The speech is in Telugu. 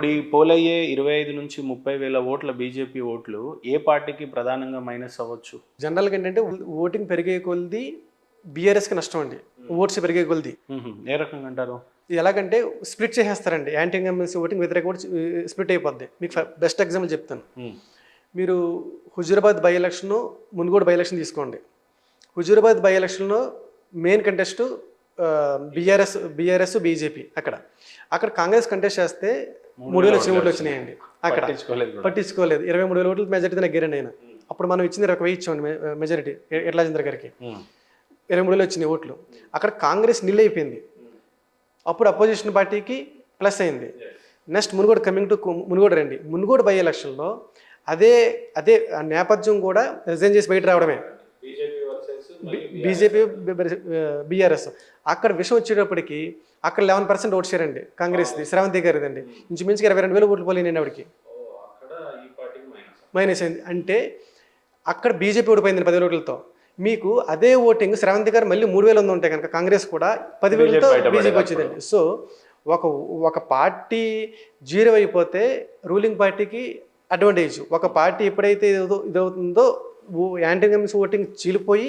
ఇప్పుడు ఈ పోలయ్యే 25,000-30,000 ఓట్ల బీజేపీ ఓట్లు ఏ పార్టీకి ప్రధానంగా మైనస్ అవ్వచ్చు? జనరల్గా ఏంటంటే ఓటింగ్ పెరిగే కొలది బీఆర్ఎస్కి నష్టం అండి. ఓట్స్ పెరిగే కొలది ఏ రకంగా అంటారు? ఇది ఎలాగంటే స్ప్లిట్ చేసేస్తారండి. యాంటీ ఇన్కంబెన్సీ ఓటింగ్ వ్యతిరేక ఓటు స్ప్లిట్ అయిపోద్ది. మీకు బెస్ట్ ఎగ్జాంపుల్ చెప్తాను. మీరు Huzurabad by election, Munugode by election తీసుకోండి. హుజూరాబాద్ బై ఎలక్షన్లో మెయిన్ కంటెస్ట్ బీఆర్ఎస్ బీజేపీ. అక్కడ కాంగ్రెస్ కంటెస్ట్ చేస్తే 3,000 ఓట్లు వచ్చినాయండి. అక్కడ పట్టించుకోలేదు. 23,000 ఓట్లు మెజారిటీ నెగ్గారండి ఆయన. అప్పుడు మనం ఇచ్చింది 20,000 ఇచ్చామండి మెజారిటీ ఎట్లాజేంద్ర గారికి. 23,000 వచ్చినాయి ఓట్లు. అక్కడ కాంగ్రెస్ నిల్ అయిపోయింది. అప్పుడు అపోజిషన్ పార్టీకి ప్లస్ అయింది. Next Munugode, coming to Munugode రండి. మునుగోడు బై ఎలక్షన్లో అదే నేపథ్యం కూడా రిజైన్ చేసి బయట రావడమే. బీజేపీ బీఆర్ఎస్ అక్కడ విషయం వచ్చేటప్పటికి అక్కడ 11% ఓట్ షేర్ అండి కాంగ్రెస్ది, శ్రావంతి గారిదండి. ఇంచుమించుగా 22,000 ఓట్లు పోలేనండి ఆవిడకి. మైనస్ అయింది అంటే అక్కడ బీజేపీ ఓడిపోయింది 10,000 ఓట్లతో. మీకు అదే ఓటింగ్ శ్రావంతి గారు మళ్ళీ 3,000 ఉంటే కనుక కాంగ్రెస్ కూడా 10,000తో బీజేపీ వచ్చేదండి. సో ఒక పార్టీ జీరో అయిపోతే రూలింగ్ పార్టీకి అడ్వాంటేజ్. ఒక పార్టీ ఎప్పుడైతే ఇదవుతుందో యాంటీ ఇన్కంబెన్సీ ఓటింగ్ చీలిపోయి